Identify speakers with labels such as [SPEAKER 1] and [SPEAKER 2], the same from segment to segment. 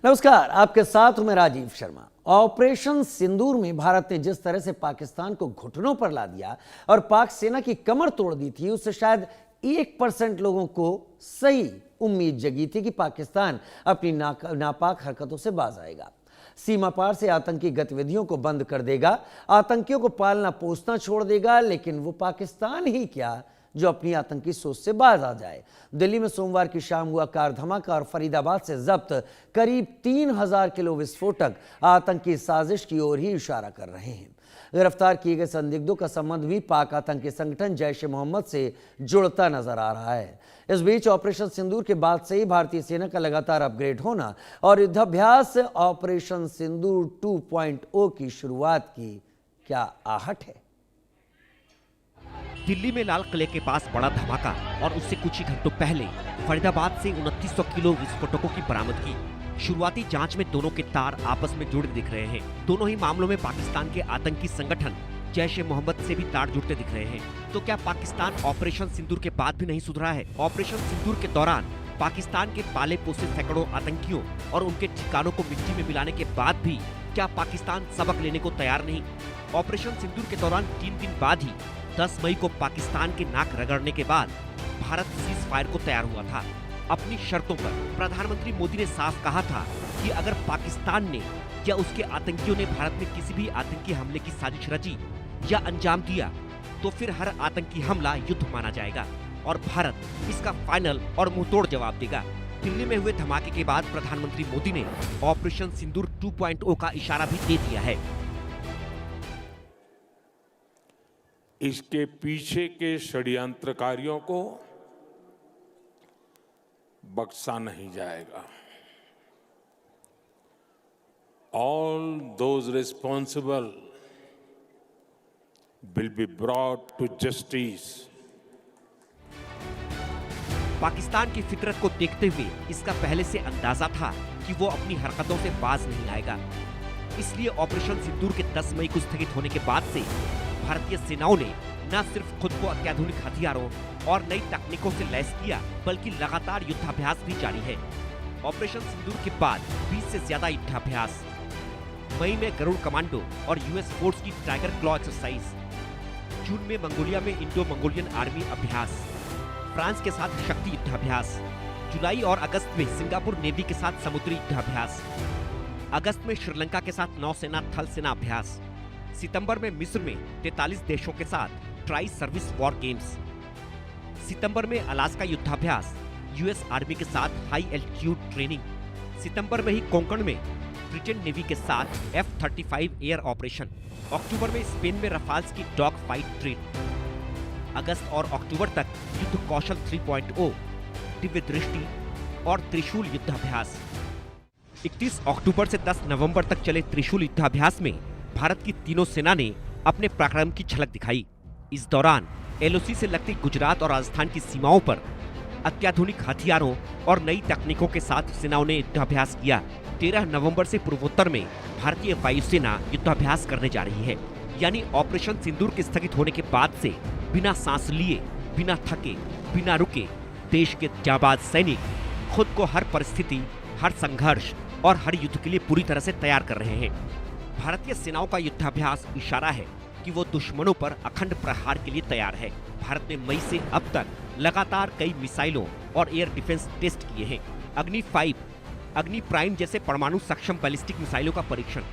[SPEAKER 1] नमस्कार, आपके साथ हूं मैं राजीव शर्मा। ऑपरेशन सिंदूर में भारत ने जिस तरह से पाकिस्तान को घुटनों पर ला दिया और पाक सेना की कमर तोड़ दी थी, उससे शायद 1% लोगों को सही उम्मीद जगी थी कि पाकिस्तान अपनी नापाक हरकतों से बाज आएगा, सीमा पार से आतंकी गतिविधियों को बंद कर देगा, आतंकियों को पालना पोसना छोड़ देगा। लेकिन वो पाकिस्तान ही क्या जो अपनी आतंकी सोच से बाज आ जाए। दिल्ली में सोमवार की शाम हुआ कार धमाका और फरीदाबाद से जब्त करीब 3000 किलो विस्फोटक आतंकी साजिश की ओर ही इशारा कर रहे हैं। गिरफ्तार किए गए संदिग्धों का संबंध भी पाक आतंकी संगठन जैश ए मोहम्मद से जुड़ता नजर आ रहा है। इस बीच ऑपरेशन सिंदूर के बाद से ही भारतीय सेना का लगातार अपग्रेड होना और युद्धाभ्यास ऑपरेशन सिंदूर 2.0 की शुरुआत की क्या आहट है।
[SPEAKER 2] दिल्ली में लाल किले के पास बड़ा धमाका और उससे कुछ ही घंटों पहले फरीदाबाद से 2900 किलो विस्फोटकों की बरामदगी। शुरुआती जांच में दोनों के तार आपस में जुड़े दिख रहे हैं। दोनों ही मामलों में पाकिस्तान के आतंकी संगठन जैश ए मोहम्मद से भी तार जुड़ते दिख रहे हैं। तो क्या पाकिस्तान ऑपरेशन सिंदूर के बाद भी नहीं सुधरा है? ऑपरेशन सिंदूर के दौरान पाकिस्तान के पाले पोसे सैकड़ों आतंकियों और उनके ठिकानों को मिट्टी में मिलाने के बाद भी क्या पाकिस्तान सबक लेने को तैयार नहीं? ऑपरेशन सिंदूर के दौरान 3 दिन बाद ही 10 मई को पाकिस्तान के नाक रगड़ने के बाद भारत सीज फायर को तैयार हुआ था। अपनी शर्तों पर प्रधानमंत्री मोदी ने साफ कहा था कि अगर पाकिस्तान ने या उसके आतंकियों ने भारत में किसी भी आतंकी हमले की साजिश रची या अंजाम दिया तो फिर हर आतंकी हमला युद्ध माना जाएगा और भारत इसका फाइनल और मुंहतोड़ जवाब देगा। दिल्ली में हुए धमाके के बाद प्रधानमंत्री मोदी ने ऑपरेशन सिंदूर 2.0 का इशारा भी दे दिया है।
[SPEAKER 3] इसके पीछे के षड्यंत्रकारियों को बख्शा नहीं जाएगा। All those responsible will be brought to justice.
[SPEAKER 2] Pakistan की फितरत को देखते हुए इसका पहले से अंदाजा था कि वो अपनी हरकतों से बाज नहीं आएगा। इसलिए ऑपरेशन सिंदूर के 10 मई को स्थगित होने के बाद से भारतीय सेनाओं ने न सिर्फ खुद को अत्याधुनिक हथियारों और नई तकनीकों से लैस किया, बल्कि लगातार युद्धाभ्यास भी जारी है। ऑपरेशन सिंदूर के बाद 20 से ज्यादा युद्धाभ्यास, मई में गरुड़ कमांडो और यूएस फोर्स की टाइगर क्लॉ एक्सरसाइज, जून में मंगोलिया में इंडो मंगोलियन आर्मी अभ्यास, फ्रांस के साथ शक्ति युद्धाभ्यास, जुलाई और अगस्त में सिंगापुर नेवी के साथ समुद्री युद्धाभ्यास, अगस्त में श्रीलंका के साथ नौसेना थल सेना अभ्यास, सितंबर में मिस्र में 43 देशों के साथ ट्राई सर्विस वॉर गेम्स, सितंबर में अलास्का युद्धाभ्यास यूएस आर्मी के साथ हाई एल्टीट्यूड ट्रेनिंग, सितंबर में ही कोंकण में ब्रिटेन नेवी के साथ F-35 एयर ऑपरेशन, अक्टूबर में स्पेन में रफाल्स की डॉग फाइट ट्रेन, अगस्त और अक्टूबर तक युद्ध कौशल 3.0, दिव्य दृष्टि और त्रिशूल युद्धाभ्यास। 31 अक्टूबर से 10 नवंबर तक चले त्रिशूल युद्धाभ्यास में भारत की तीनों सेना ने अपने पराक्रम की झलक दिखाई। इस दौरान एलओसी से लगती गुजरात और राजस्थान की सीमाओं पर अत्याधुनिक हथियारों और नई तकनीकों के साथ सेनाओं ने युद्धाभ्यास किया। 13 नवंबर से पूर्वोत्तर में भारतीय वायुसेना युद्धाभ्यास करने जा रही है। यानी ऑपरेशन सिंदूर के स्थगित होने के बाद से बिना सांस लिए, बिना थके, बिना रुके देश के जाबाज सैनिक खुद को हर परिस्थिति, हर संघर्ष और हर युद्ध के लिए पूरी तरह से तैयार कर रहे हैं। भारतीय सेनाओं का युद्धाभ्यास इशारा है कि वो दुश्मनों पर अखंड प्रहार के लिए तैयार है। भारत ने मई से अब तक लगातार कई मिसाइलों और एयर डिफेंस टेस्ट किए हैं। अग्नि 5, अग्नि प्राइम जैसे परमाणु सक्षम बैलिस्टिक मिसाइलों का परीक्षण,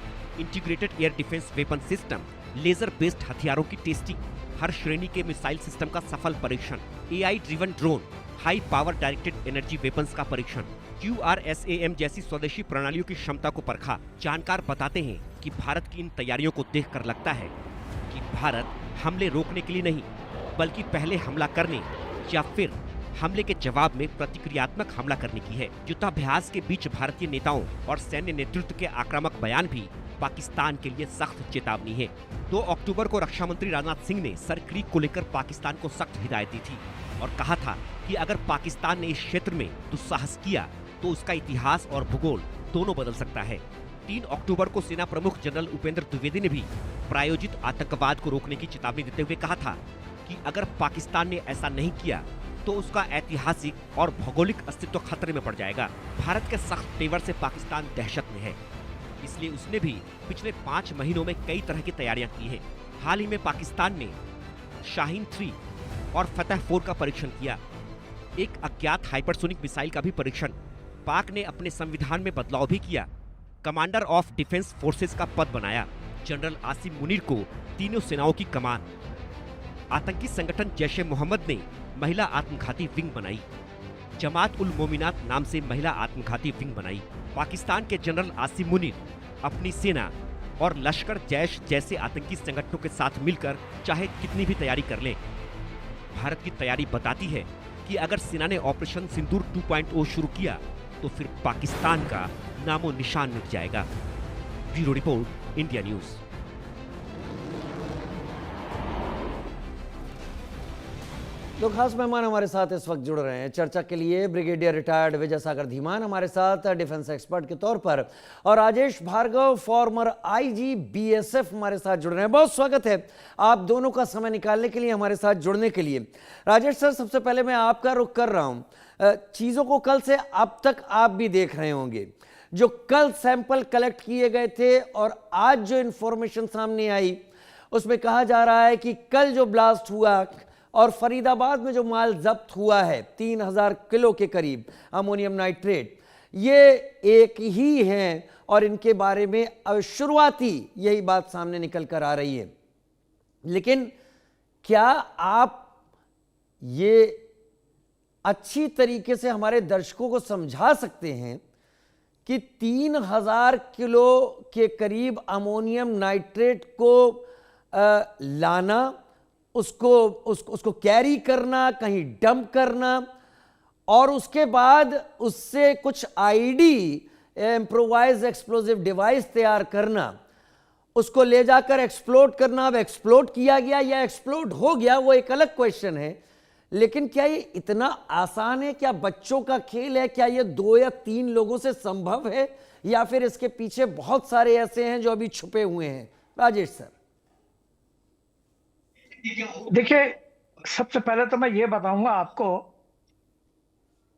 [SPEAKER 2] integrated air defence weapon system, laser based हथियारों की टेस्टिंग, हर श्रेणी के मिसाइल सिस्टम का सफल परीक्षण, AI driven drone, high power directed energy weapons का परीक्षण, QRSAM जैसी स्वदेशी प्रणालियों की क्षमता को परखा। जानकार बताते हैं कि भारत की इन तैयारियों को देखकर लगता है कि भारत हमले रोकने के लिए नहीं, बल्कि पहले हमला करने या फिर हमले के जवाब में प्रतिक्रियात्मक हमला करने की है। युद्धाभ्यास के बीच भारतीय नेताओं और सैन्य नेतृत्व के आक्रामक बयान भी पाकिस्तान के लिए सख्त चेतावनी है। 2 अक्टूबर को रक्षा मंत्री राजनाथ सिंह ने सर क्रीक को लेकर पाकिस्तान को सख्त हिदायत दी थी और कहा था कि अगर पाकिस्तान ने इस क्षेत्र में दुस्साहस किया तो उसका इतिहास और भूगोल दोनों बदल सकता है। 3 अक्टूबर को सेना प्रमुख जनरल उपेंद्र द्विवेदी ने भी प्रायोजित आतंकवाद को रोकने की चेतावनी देते हुए कहा था कि अगर पाकिस्तान ने ऐसा नहीं किया तो उसका ऐतिहासिक और भौगोलिक अस्तित्व खतरे में पड़ जाएगा। भारत के सख्त तेवर से पाकिस्तान दहशत में है, इसलिए उसने भी पिछले 5 महीनों में कई तरह की तैयारियां की हैं। हाल ही में पाकिस्तान ने शाहीन 3 और फतह 4 का परीक्षण किया। एक अज्ञात हाइपरसोनिक मिसाइल का भी परीक्षण। पाक ने अपने संविधान में बदलाव भी किया। कमांडर ऑफ डिफेंस फोर्सेस का पद बनाया। जनरल आसिम मुनीर को तीनों सेनाओं की कमान। आतंकी संगठन जैश-ए मोहम्मद ने महिला आत्मघाती विंग बनाई। जमात उल मोमिनात नाम से महिला आत्मघाती विंग बनाई। पाकिस्तान के जनरल आसिम मुनीर अपनी सेना और लश्कर जैश जैसे आतंकी संगठनों के साथ मिलकर चाहे कितनी भी तैयारी कर लें, भारत की तैयारी बताती है कि अगर सेना ने ऑपरेशन सिंदूर 2.0 शुरू किया तो फिर पाकिस्तान का नामो निशान मिट जाएगा। Bureau report, India news.
[SPEAKER 1] दो खास मेहमान हमारे साथ इस वक्त जुड़ रहे हैं चर्चा के लिए। ब्रिगेडियर रिटायर्ड विजय सागर धीमान हमारे साथ डिफेंस एक्सपर्ट के तौर पर, और Rajesh Bhargava former IG BSF हमारे साथ जुड़ रहे हैं। बहुत स्वागत है आप दोनों का समय निकालने के लिए, हमारे साथ जुड़ने के लिए। राजेश सर, सबसे पहले मैं आपका रुख कर रहा हूं। चीजों को कल से अब तक आप भी देख रहे होंगे, जो कल सैंपल कलेक्ट किए गए थे और आज जो इंफॉर्मेशन सामने आई उसमें कहा जा रहा है कि कल जो ब्लास्ट हुआ और फरीदाबाद में जो माल जब्त हुआ है 3000 किलो के करीब अमोनियम नाइट्रेट, ये एक ही हैं और इनके बारे में अब शुरुआती यही बात सामने निकल कर आ रही है। लेकिन क्या आप ये अच्छी तरीके से हमारे दर्शकों को समझा सकते हैं कि 3000 किलो के करीब अमोनियम नाइट्रेट को लाना, उसको कैरी करना, कहीं डंप करना, और उसके बाद उससे कुछ आईडी इम्प्रोवाइज एक्सप्लोजिव डिवाइस तैयार करना, उसको ले जाकर एक्सप्लोड करना। अब एक्सप्लोड किया गया या एक्सप्लोड हो गया वो एक अलग क्वेश्चन है, लेकिन क्या ये इतना आसान है? क्या बच्चों का खेल है? क्या ये 2 या 3 लोगों से संभव है, या फिर इसके पीछे बहुत सारे ऐसे हैं जो अभी छुपे हुए हैं? राजेश सर।
[SPEAKER 4] देखिए, सबसे पहले तो मैं ये बताऊंगा आपको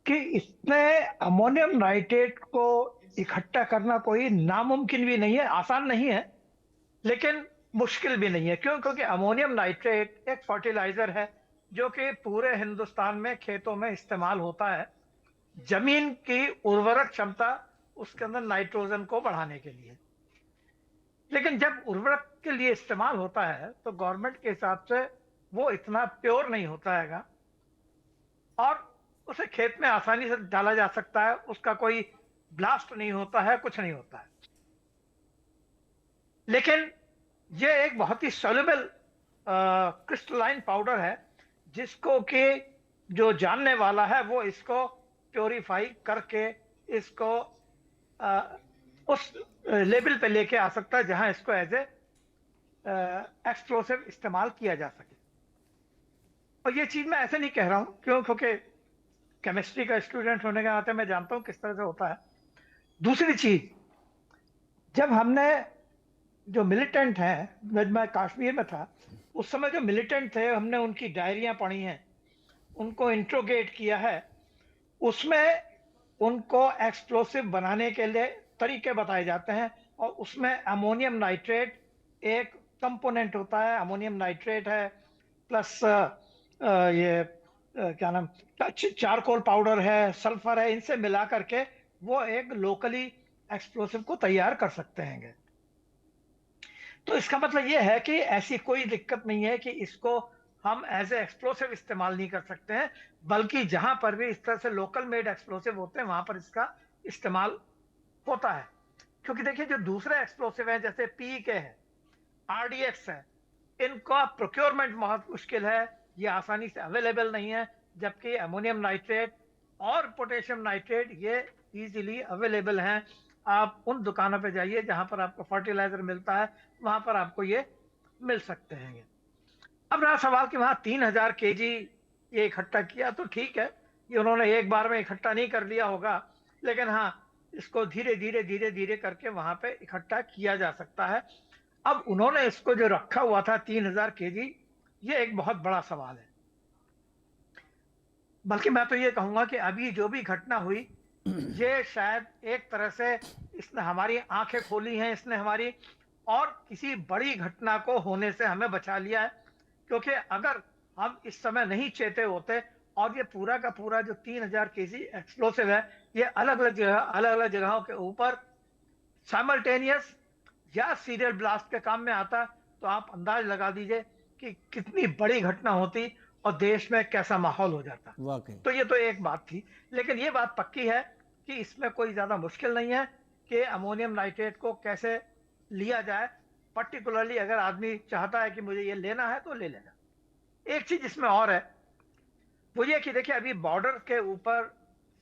[SPEAKER 4] कि इसने अमोनियम नाइट्रेट को इकट्ठा करना कोई नामुमकिन भी नहीं है, आसान नहीं है, लेकिन मुश्किल भी नहीं है। क्यों? क्योंकि अमोनियम नाइट्रेट एक फर्टिलाइजर है जो कि पूरे हिंदुस्तान में खेतों में इस्तेमाल होता है, जमीन की उर्वरक क्षमता उसके अंदर नाइट्रोजन को बढ़ाने के लिए। लेकिन जब उर्वरक के लिए इस्तेमाल होता है तो गवर्नमेंट के हिसाब से वो इतना प्योर नहीं होता है और उसे खेत में आसानी से डाला जा सकता है, उसका कोई ब्लास्ट नहीं होता है, कुछ नहीं होता है। लेकिन ये एक बहुत ही सोल्यूबल क्रिस्टलाइन पाउडर है जिसको कि जो जानने वाला है वो इसको प्योरीफाई करके इसको उस लेवल पे लेके आ सकता है जहां इसको एज ए एक्सप्लोसिव इस्तेमाल किया जा सके। और ये चीज मैं ऐसे नहीं कह रहा हूं, क्योंकि केमिस्ट्री का स्टूडेंट होने के नाते मैं जानता हूं किस तरह से होता है। दूसरी चीज, जब हमने जो मिलिटेंट हैं, जब मैं कश्मीर में था उस समय जो मिलिटेंट थे हमने उनकी डायरियां पढ़ी हैं, उनको इंट्रोगेट किया है, उसमें उनको एक्सप्लोसिव बनाने के लिए तरीके बताए जाते हैं और उसमें अमोनियम नाइट्रेट एक कंपोनेंट होता है। अमोनियम नाइट्रेट है प्लस क्या नाम, चारकोल पाउडर है, सल्फर है, इनसे मिला करके वो एक लोकली एक्सप्लोसिव को तैयार कर सकते हैं। तो इसका मतलब ये है कि ऐसी कोई दिक्कत नहीं है कि इसको हम एज ए एक्सप्लोसिव इस्तेमाल नहीं कर सकते हैं, बल्कि जहां पर भी इस तरह से लोकल मेड एक्सप्लोसिव होते हैं वहां पर इसका इस्तेमाल होता है। क्योंकि देखिए, जो दूसरे एक्सप्लोसिव है जैसे पीके है, आरडीएक्स है, इनका प्रोक्योरमेंट बहुत मुश्किल है, ये आसानी से अवेलेबल नहीं है, जबकि अमोनियम नाइट्रेट और पोटेशियम नाइट्रेट ये इजीली अवेलेबल हैं। आप उन दुकानों पे जाइए जहां पर आपको फर्टिलाइजर मिलता है, वहां पर आपको ये मिल सकते हैं। अब रहा सवाल कि वहां 3000 केजी ये इकट्ठा किया, तो ठीक है, ये उन्होंने एक बार में इकट्ठा नहीं कर लिया होगा, लेकिन हाँ, इसको धीरे धीरे करके वहां पे इकट्ठा किया जा सकता है। अब उन्होंने इसको जो रखा हुआ था 3000 केजी, ये एक बहुत बड़ा सवाल है। बल्कि मैं तो ये कहूंगा कि अभी जो भी घटना हुई, ये शायद एक तरह से इसने हमारी आंखें खोली हैं, इसने हमारी और किसी बड़ी घटना को होने से हमें बचा लिया है। क्योंकि अगर हम इस समय नहीं चेते होते और ये पूरा का पूरा जो 3000 केजी एक्सप्लोसिव है, ये अलग अलग जगहों के ऊपर साइमल्टेनियस या सीरियल ब्लास्ट के काम में आता, तो आप अंदाज लगा दीजिए कि कितनी बड़ी घटना होती और देश में कैसा माहौल हो जाता।
[SPEAKER 1] वाकई
[SPEAKER 4] तो ये तो एक बात थी, लेकिन ये बात पक्की है कि इसमें कोई ज्यादा मुश्किल नहीं है कि अमोनियम नाइट्रेट को कैसे लिया जाए। पर्टिकुलरली अगर आदमी चाहता है कि मुझे ये लेना है तो ले लेना। एक चीज इसमें और है, वो ये कि देखिए अभी बॉर्डर के ऊपर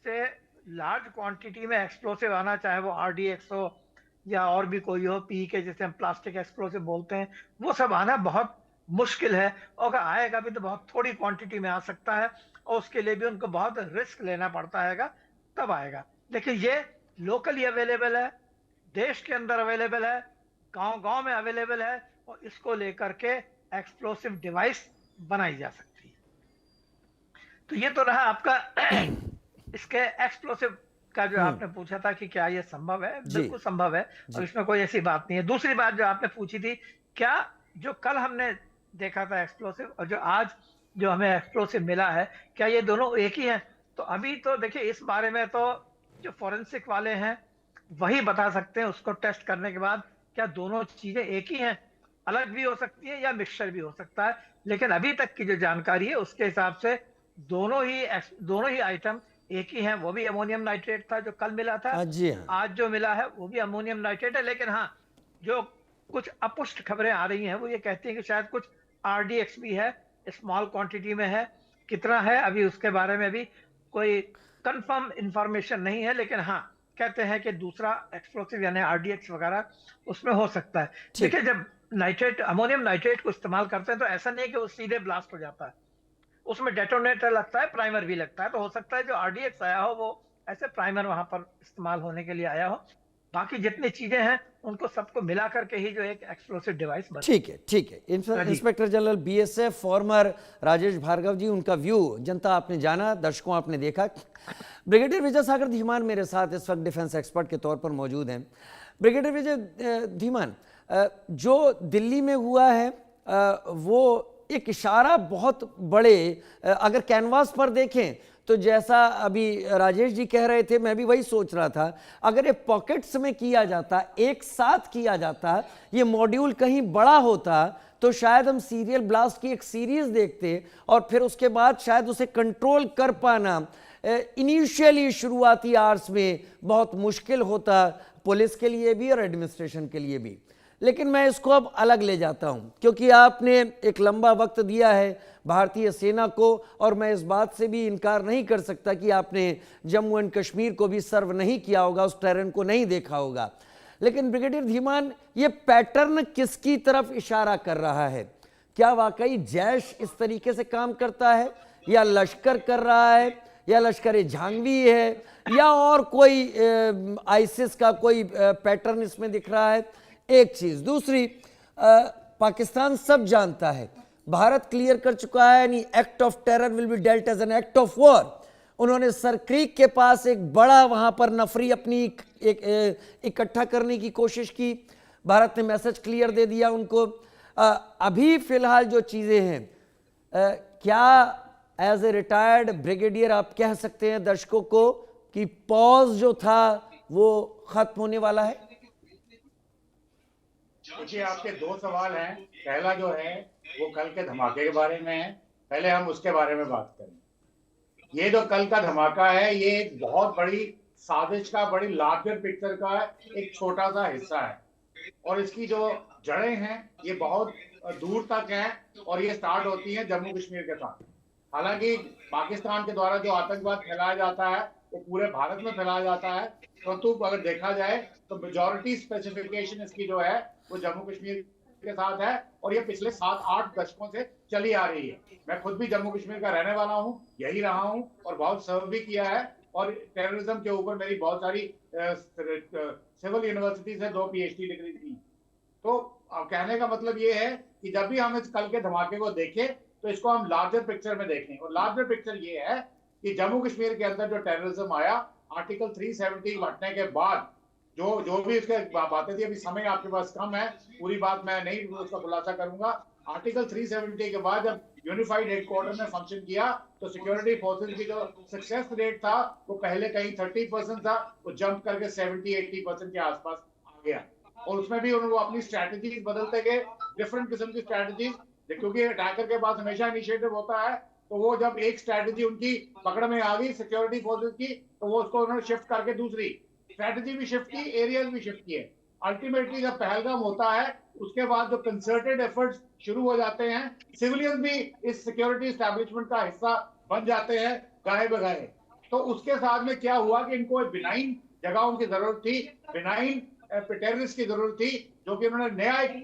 [SPEAKER 4] से लार्ज क्वांटिटी में एक्सप्लोसिव आना, चाहे वो RDX हो या और भी कोई हो, पी के जैसे हम प्लास्टिक एक्सप्लोसिव बोलते हैं, वो सब आना बहुत मुश्किल है। और अगर आएगा भी तो बहुत थोड़ी क्वांटिटी में आ सकता है और उसके लिए भी उनको बहुत रिस्क लेना पड़ता है, तब आएगा। लेकिन ये लोकली अवेलेबल है, देश के अंदर अवेलेबल है, गांव गांव में अवेलेबल है और इसको लेकर के एक्सप्लोसिव डिवाइस बनाई जा सकती है। तो ये तो रहा आपका इसके एक्सप्लोसिव का जो आपने पूछा था कि क्या ये संभव है। बिल्कुल संभव है और इसमें कोई ऐसी बात नहीं है। दूसरी बात जो आपने पूछी थी, क्या जो कल हमने देखा था एक्सप्लोसिव और जो आज जो हमें एक्सप्लोसिव मिला है, क्या ये दोनों एक ही हैं? तो अभी तो देखिए इस बारे में तो जो फॉरेंसिक वाले हैं वही बता सकते हैं, उसको टेस्ट करने के बाद क्या दोनों चीजें एक ही हैं, अलग भी हो सकती है या मिक्सचर भी हो सकता है। लेकिन अभी तक की जो जानकारी है उसके हिसाब से दोनों ही आइटम एक ही हैं। वो भी अमोनियम नाइट्रेट था जो कल मिला था,
[SPEAKER 1] जी हाँ।
[SPEAKER 4] आज जो मिला है वो भी अमोनियम नाइट्रेट है। लेकिन हाँ, जो कुछ अपुष्ट खबरें आ रही हैं वो ये कहती हैं कि शायद कुछ RDX भी है, स्मॉल क्वांटिटी में है। कितना है अभी उसके बारे में भी कोई कंफर्म इंफॉर्मेशन नहीं है, लेकिन हाँ कहते हैं कि दूसरा एक्सप्लोसिव यानी RDX वगैरह उसमें हो सकता है। देखिए जब नाइट्रेट अमोनियम नाइट्रेट को इस्तेमाल करते हैं तो ऐसा नहीं कि वो सीधे ब्लास्ट हो जाता है, उसमें डेटोनेटर लगता है, प्राइमर भी लगता है। तो हो सकता है जो RDX आया हो वो ऐसे प्राइमर वहां पर इस्तेमाल होने के लिए आया हो। बाकी जितनी चीजें हैं उनको सबको मिला करके ही जो एक एक्सप्लोसिव डिवाइस बना।
[SPEAKER 1] ठीक है। Inspector general BSF former Rajesh Bhargava ji, उनका व्यू जनता आपने जाना, दर्शकों आपने देखा। ब्रिगेडियर विजय सागर धीमान मेरे साथ इस वक्त डिफेंस एक्सपर्ट के तौर पर मौजूद हैं। ब्रिगेडियर विजय धीमान, जो दिल्ली में हुआ है वो एक इशारा बहुत बड़े, अगर कैनवास पर देखें तो जैसा अभी राजेश जी कह रहे थे, मैं भी वही सोच रहा था, अगर ये पॉकेट्स में किया जाता, एक साथ किया जाता, ये मॉड्यूल कहीं बड़ा होता तो शायद हम सीरियल ब्लास्ट की एक सीरीज देखते और फिर उसके बाद शायद उसे कंट्रोल कर पाना इनिशियली शुरुआती आवर्स में बहुत मुश्किल होता, पुलिस के लिए भी और एडमिनिस्ट्रेशन के लिए भी। लेकिन मैं इसको अब अलग ले जाता हूं क्योंकि आपने एक लंबा वक्त दिया है भारतीय सेना को और मैं इस बात से भी इनकार नहीं कर सकता कि आपने जम्मू एंड कश्मीर को भी सर्व नहीं किया होगा, उस टेरेन को नहीं देखा होगा। लेकिन ब्रिगेडियर धीमान, ये पैटर्न किसकी तरफ इशारा कर रहा है? क्या वाकई जैश इस तरीके से काम करता है या लश्कर कर रहा है या लश्कर झांगवी है या और कोई आईसिस का कोई पैटर्न इसमें दिख रहा है? एक चीज। दूसरी, पाकिस्तान सब जानता है, भारत क्लियर कर चुका है, यानी act of terror will be dealt as an act of war. उन्होंने सर क्रीक के पास एक बड़ा वहां पर नफरी अपनी इकट्ठा करने की कोशिश की, भारत ने मैसेज क्लियर दे दिया उनको। अभी फिलहाल जो चीजें हैं, क्या एज ए रिटायर्ड ब्रिगेडियर आप कह सकते हैं दर्शकों को कि पॉज जो था वो खत्म होने वाला है?
[SPEAKER 5] देखिए, आपके दो सवाल हैं। पहला जो है वो कल के धमाके के बारे में है, पहले हम उसके बारे में बात करें। ये जो कल का धमाका है ये एक बहुत बड़ी साजिश का, बड़ी लार्जर पिक्चर का एक छोटा सा हिस्सा है और इसकी जो जड़ें हैं ये बहुत दूर तक है और ये स्टार्ट होती हैं जम्मू कश्मीर के साथ। हालांकि पाकिस्तान के द्वारा जो आतंकवाद फैलाया जाता है वो पूरे भारत में फैलाया जाता है, परंतु अगर देखा जाए तो मेजॉरिटी स्पेसिफिकेशन इसकी जो है वो जम्मू कश्मीर के साथ है और ये पिछले 7-8 दशकों से चली आ रही है। मैं खुद भी जम्मू कश्मीर का रहने वाला हूँ, यही रहा हूँ और बहुत सर्व भी किया है और टेररिज्म के ऊपर मेरी बहुत सारी सिविल यूनिवर्सिटी से 2 PhD डिग्री थी। तो कहने का मतलब ये है कि जब भी हम इस कल के धमाके को देखें तो इसको हम लार्जर पिक्चर में देखें और लार्जर पिक्चर ये है कि जम्मू कश्मीर के अंदर जो टेररिज्म आया आर्टिकल 370 हटने के बाद जो भी उसके बातें थी, अभी समय आपके पास कम है, पूरी बात मैं नहीं उसका खुलासा करूंगा। आर्टिकल 370 के बाद जब यूनिफाइड हेडक्वार्टर ने फंक्शन किया तो सिक्योरिटी फोर्सेस की जो सक्सेस रेट था वो पहले कहीं 30% था, वो जंप करके 70-80% के आसपास आ गया। और उसमें भी उन्होंने अपनी स्ट्रैटेजीज बदलते गए, डिफरेंट किस्म की स्ट्रैटेजीज, क्योंकि अटैकर के पास हमेशा इनिशिएटिव होता है। तो वो जब एक स्ट्रैटेजी उनकी पकड़ में आ गई सिक्योरिटी फोर्सेस की, तो वो उसको उन्होंने शिफ्ट करके दूसरी स्ट्रैटेजी भी शिफ्ट की, एरियाज भी शिफ्ट किए। अल्टीमेटली जब पहलगाम होता है उसके बाद जो कंसर्टेड एफर्ट्स शुरू हो जाते हैं, सिविलियंस भी इस सिक्योरिटी एस्टैब्लिशमेंट का हिस्सा बन जाते हैं गाए बगाए। तो उसके साथ में क्या हुआ कि इनको बिनाइन जगहों की जरूरत थी, बिनाइन टेररिस्ट की जरूरत थी, जो कि उन्होंने नया एक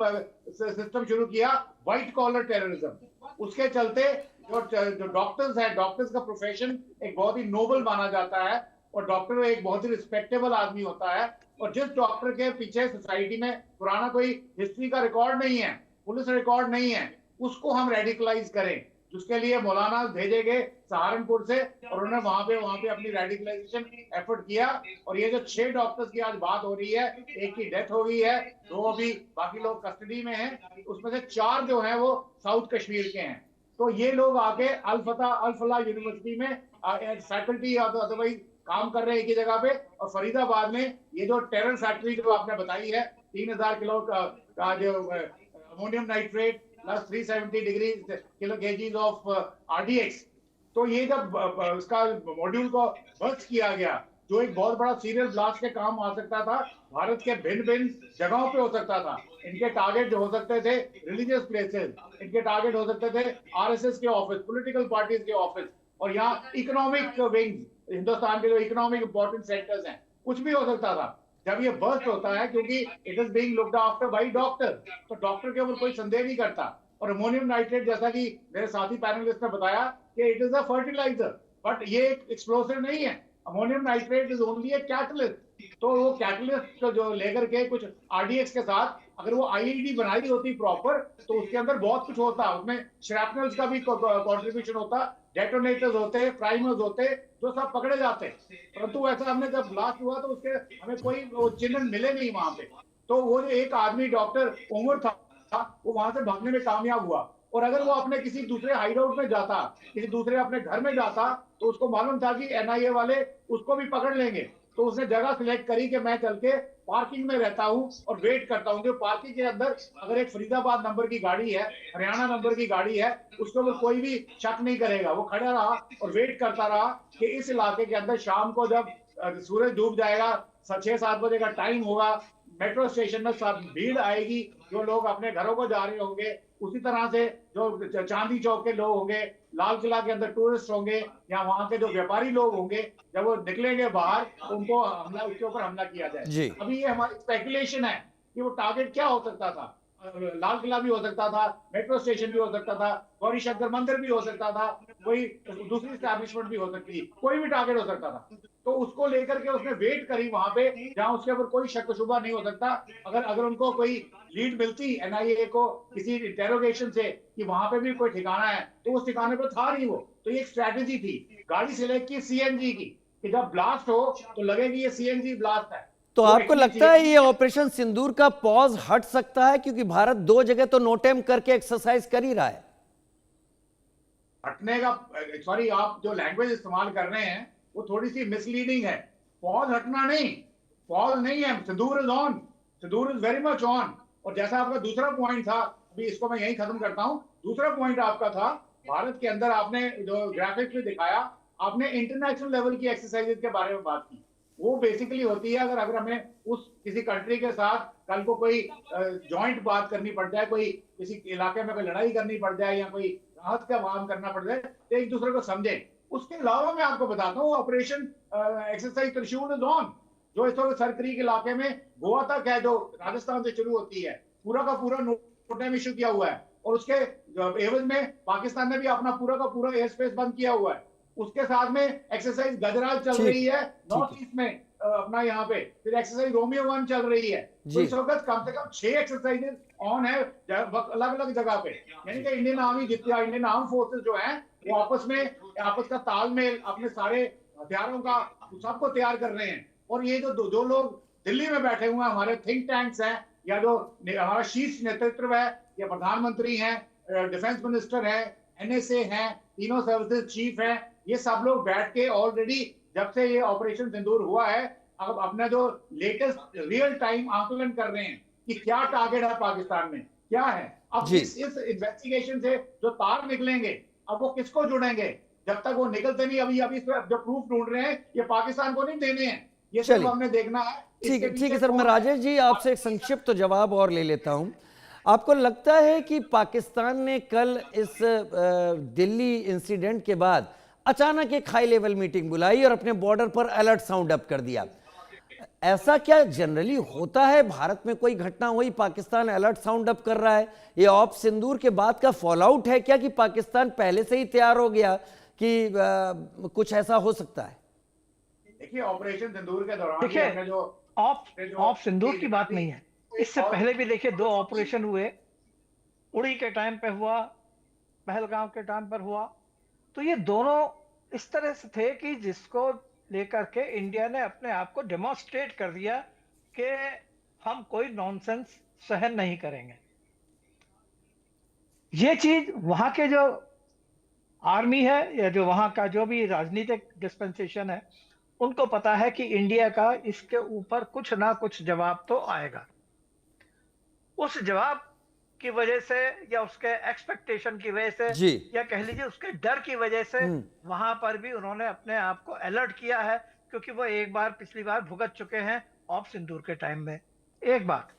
[SPEAKER 5] सिस्टम शुरू किया, व्हाइट कॉलर टेररिज्म। उसके चलते जो डॉक्टर्स है, डॉक्टर्स का प्रोफेशन एक बहुत ही नोबल माना जाता है और डॉक्टर एक बहुत ही रिस्पेक्टेबल आदमी होता है। और जिस डॉक्टर के पीछे सोसाइटी में पुराना कोई हिस्ट्री का रिकॉर्ड नहीं है, पुलिस रिकॉर्ड नहीं है, उसको हम रेडिकलाइज करें, जिसके लिए मौलाना भेजे गए सहारनपुर से और उन्होंने वहां पे अपनी रेडिकलाइजेशन एफर्ट किया। और ये जो 6 डॉक्टर्स की आज बात हो रही है, एक की डेथ हो गई है, 2 अभी बाकी लोग कस्टडी में हैं, उसमें से 4 जो हैं वो साउथ कश्मीर के हैं। तो ये लोग आके अल फलाह यूनिवर्सिटी में फैकल्टी या तो अदरवाइज काम कर रहे हैं एक ही जगह पे। और फरीदाबाद में ये जो टेरर फैक्ट्री जो आपने बताई है, 3000 किलो का जो ammonium nitrate plus 370 degree kilo KGs of RDX, तो ये जब उसका मॉड्यूल को बस्ट किया गया, जो एक बहुत बड़ा सीरियल ब्लास्ट के काम आ सकता था, भारत के भिन्न भिन्न जगहों पे हो सकता था। इनके टारगेट जो हो सकते थे रिलीजियस प्लेसेस, इनके टारगेट हो सकते थे आरएसएस के ऑफिस, पॉलिटिकल पार्टीज के ऑफिस, और यहाँ इकोनॉमिक विंग्स, हिंदुस्तान के जो इकोनॉमिक इंपॉर्टेंट सेक्टर्स हैं, कुछ भी हो सकता था। जब ये बर्स्ट होता है, क्योंकि it is being looked after by doctor, तो डॉक्टर के ऊपर कोई संदेह नहीं करता। और अमोनियम नाइट्रेट, जैसा कि मेरे साथी पैनलिस्ट ने बताया कि it is a fertiliser, but ये एक एक्सप्लोसिव नहीं है। Ammonium nitrate is only a catalyst. तो वो कैटलिस्ट जो लेकर के कुछ आरडीएक्स के साथ अगर वो आईईडी बनाई होती प्रॉपर, तो उसके अंदर बहुत कुछ होता, उसमें श्रैपनल्स का भी कंट्रीब्यूशन होता, डेटोनेटर्स होते, प्राइमर्स होते, जो सब पकड़े जाते। परंतु ऐसा हमने जब ब्लास्ट हुआ तो उसके हमें कोई चिन्ह मिले नहीं वहां पे। तो वो जो एक आदमी डॉक्टर उमर था, वो वहां से भागने में कामयाब हुआ। और अगर वो अपने किसी दूसरे हाइडआउट में जाता, किसी दूसरे अपने घर में जाता, तो उसको मालूम था कि एनआईए वाले उसको भी पकड़ लेंगे। तो उसने जगह सिलेक्ट करी कि मैं चल के पार्किंग में रहता हूँ और वेट करता हूँ। जो पार्किंग के अंदर अगर एक फरीदाबाद नंबर की गाड़ी है, हरियाणा नंबर की गाड़ी है, उसके ऊपर कोई भी शक नहीं करेगा। वो खड़ा रहा और वेट करता रहा कि इस इलाके के अंदर शाम को जब सूरज डूब जाएगा, 6-7 बजे का टाइम होगा, मेट्रो स्टेशन में सब भीड़ आएगी, जो लोग अपने घरों को जा रहे होंगे, उसी तरह से जो चांदी चौक के लोग होंगे, लाल किला के अंदर टूरिस्ट होंगे, या वहां के जो व्यापारी लोग होंगे, जब वो निकलेंगे बाहर, उनको हमला, उसके ऊपर हमला किया जाए। अभी ये हमारी स्पेकुलेशन है कि वो टारगेट क्या हो सकता था। लाल किला भी हो सकता था, मेट्रो स्टेशन भी हो सकता था, गौरी शंकर मंदिर भी हो सकता था, कोई दूसरी स्टैब्लिशमेंट भी हो सकती थी, कोई भी टारगेट हो सकता था। तो उसको लेकर के उसने वेट करी वहां पे, जहां उसके ऊपर कोई शक शुबा नहीं हो सकता। अगर उनको कोई लीड मिलती एनआईए को किसी इंटेरोगेशन से कि वहां पे भी कोई ठिकाना है, तो उस ठिकाने पर था नहीं वो। तो ये एक स्ट्रैटेजी थी, गाड़ी सिलेक्ट की सीएनजी की, कि जब ब्लास्ट हो तो लगेगी ये सीएनजी ब्लास्ट है।
[SPEAKER 1] तो आपको लगता है ये ऑपरेशन सिंदूर का पॉज हट सकता है, क्योंकि भारत 2 जगह तो नोटेम करके एक्सरसाइज कर ही रहा है?
[SPEAKER 5] हटने का, सॉरी, आप जो लैंग्वेज इस्तेमाल कर रहे हैं वो थोड़ी सी मिसलीडिंग है। पॉज हटना नहीं, पॉज नहीं है, Sindoor is on, Sindoor is very much on. और जैसा आपका दूसरा पॉइंट था, अभी इसको मैं यही खत्म करता हूं, दूसरा पॉइंट आपका था, भारत के अंदर आपने जो ग्राफिक्स में दिखाया, आपने इंटरनेशनल लेवल की एक्सरसाइजेज के बारे में बात की। वो बेसिकली होती है अगर हमें उस किसी कंट्री के साथ कल को कोई जॉइंट बात करनी पड़ जाए, कोई किसी इलाके में कोई लड़ाई करनी पड़ जाए, या कोई राहत का काम करना पड़ जाए, तो एक दूसरे को समझे। उसके अलावा मैं आपको बताता हूँ, ऑपरेशन एक्सरसाइज त्रिशूल इज ऑन, जो इस वक्त सर क्रीक इलाके में गोवा तक है, जो राजस्थान से शुरू होती है, पूरा का पूरा नोटिस इशू किया हुआ है। और उसके एवज में पाकिस्तान ने भी अपना पूरा का पूरा एयर स्पेस बंद किया हुआ है। उसके साथ में एक्सरसाइज गजराज चल रही है नॉर्थ ईस्ट में, अपना यहाँ पे, फिर एक्सरसाइज रोमियो 1 चल रही है। तो इस वक्त कम से कम 6 एक्सरसाइजेज ऑन है अलग अलग जगह पे। यानी कि इंडियन आर्मी जितनी, इंडियन आर्म फोर्सेस जो है, वो आपस का तालमेल, अपने सारे हथियारों का सबको तैयार कर रहे हैं। और ये जो लोग दिल्ली में बैठे हुए हैं, हमारे थिंक टैंक्स हैं, या जो हमारा शीर्ष नेतृत्व है, या प्रधानमंत्री हैं, डिफेंस मिनिस्टर है, एनएसए हैं, तीनों सर्विसेज चीफ हैं, ये सब लोग बैठ के ऑलरेडी जब से ये ऑपरेशन सिंदूर हुआ है, अब अपना जो लेटेस्ट रियल टाइम आंकलन कर रहे हैं कि क्या टारगेट है पाकिस्तान में, क्या है। अब इस इन्वेस्टिगेशन से जो तार निकलेंगे, अब वो किसको जुड़ेंगे, जब तक वो निकलते नहीं, अभी जो प्रूफ ढूंढ रहे हैं, ये पाकिस्तान को नहीं देने हैं, ये सिर्फ हमने देखना है।
[SPEAKER 1] ठीक है सर, मैं राजेश जी आपसे एक संक्षिप्त जवाब और ले लेता हूं। आपको लगता है कि पाकिस्तान ने कल इस दिल्ली इंसिडेंट के बाद अचानक एक हाई लेवल मीटिंग बुलाई और अपने बॉर्डर पर अलर्ट साउंड अप कर दिया? ऐसा क्या जनरली होता है? भारत में कोई घटना हुई, पाकिस्तान अलर्ट साउंड अप कर रहा है? ये ऑप सिंदूर के बाद का फॉलआउट है क्या कि पाकिस्तान पहले से ही तैयार हो गया कि कुछ ऐसा हो सकता है?
[SPEAKER 5] देखिए, ऑपरेशन सिंदूर के दौरान
[SPEAKER 4] देखिए,
[SPEAKER 5] जो
[SPEAKER 4] ऑप सिंदूर की बात नहीं है, इससे पहले भी देखिए 2 ऑपरेशन हुए, उड़ी के टाइम पे हुआ, पहलगाम के टाइम पर हुआ। तो ये दोनों इस तरह से थे कि जिसको लेकर के इंडिया ने अपने आप को डेमोन्स्ट्रेट कर दिया कि हम कोई नॉनसेंस सहन नहीं करेंगे। ये चीज वहां के जो आर्मी है या जो वहां का जो भी राजनीतिक डिस्पेंसेशन है, उनको पता है कि इंडिया का इसके ऊपर कुछ ना कुछ जवाब तो आएगा। उस जवाब की वजह से या उसके एक्सपेक्टेशन की वजह से या कह लीजिए उसके डर की वजह से वहां पर भी उन्होंने अपने आप को अलर्ट किया है, क्योंकि वो एक बार पिछली बार भुगत चुके हैं ऑप सिंदूर के टाइम में। एक बात।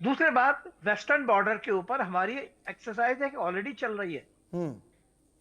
[SPEAKER 4] दूसरी बात, वेस्टर्न बॉर्डर के ऊपर हमारी एक्सरसाइज है कि ऑलरेडी चल रही है।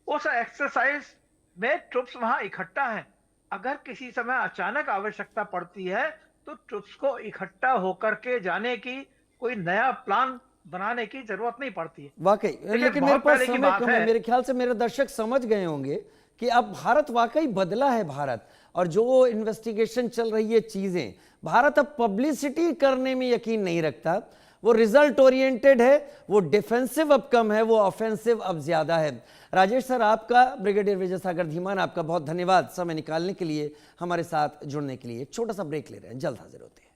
[SPEAKER 4] उस एक्सरसाइज में ट्रुप्स वहां इकट्ठा हैं। अगर किसी समय अचानक आवश्यकता पड़ती है तो ट्रुप्स को इकट्ठा होकर के जाने की कोई नया प्लान बनाने की जरूरत नहीं पड़ती है।
[SPEAKER 1] वाकई, लेकिन मेरे पास समय कम है। मेरे ख्याल से मेरे दर्शक समझ गए होंगे कि अब भारत वाकई बदला है। भारत और जो इन्वेस्टिगेशन चल रही है चीजें, भारत अब पब्लिसिटी करने में यकीन नहीं रखता। वो रिजल्ट ओरिएंटेड है, वो डिफेंसिव अब कम है, वो ऑफेंसिव अब ज्यादा है। राजेश सर, आपका, ब्रिगेडियर विजय सागर धीमान, आपका बहुत धन्यवाद समय निकालने के लिए, हमारे साथ जुड़ने के लिए। छोटा सा ब्रेक ले रहे हैं, जल्द हाजिर होते हैं।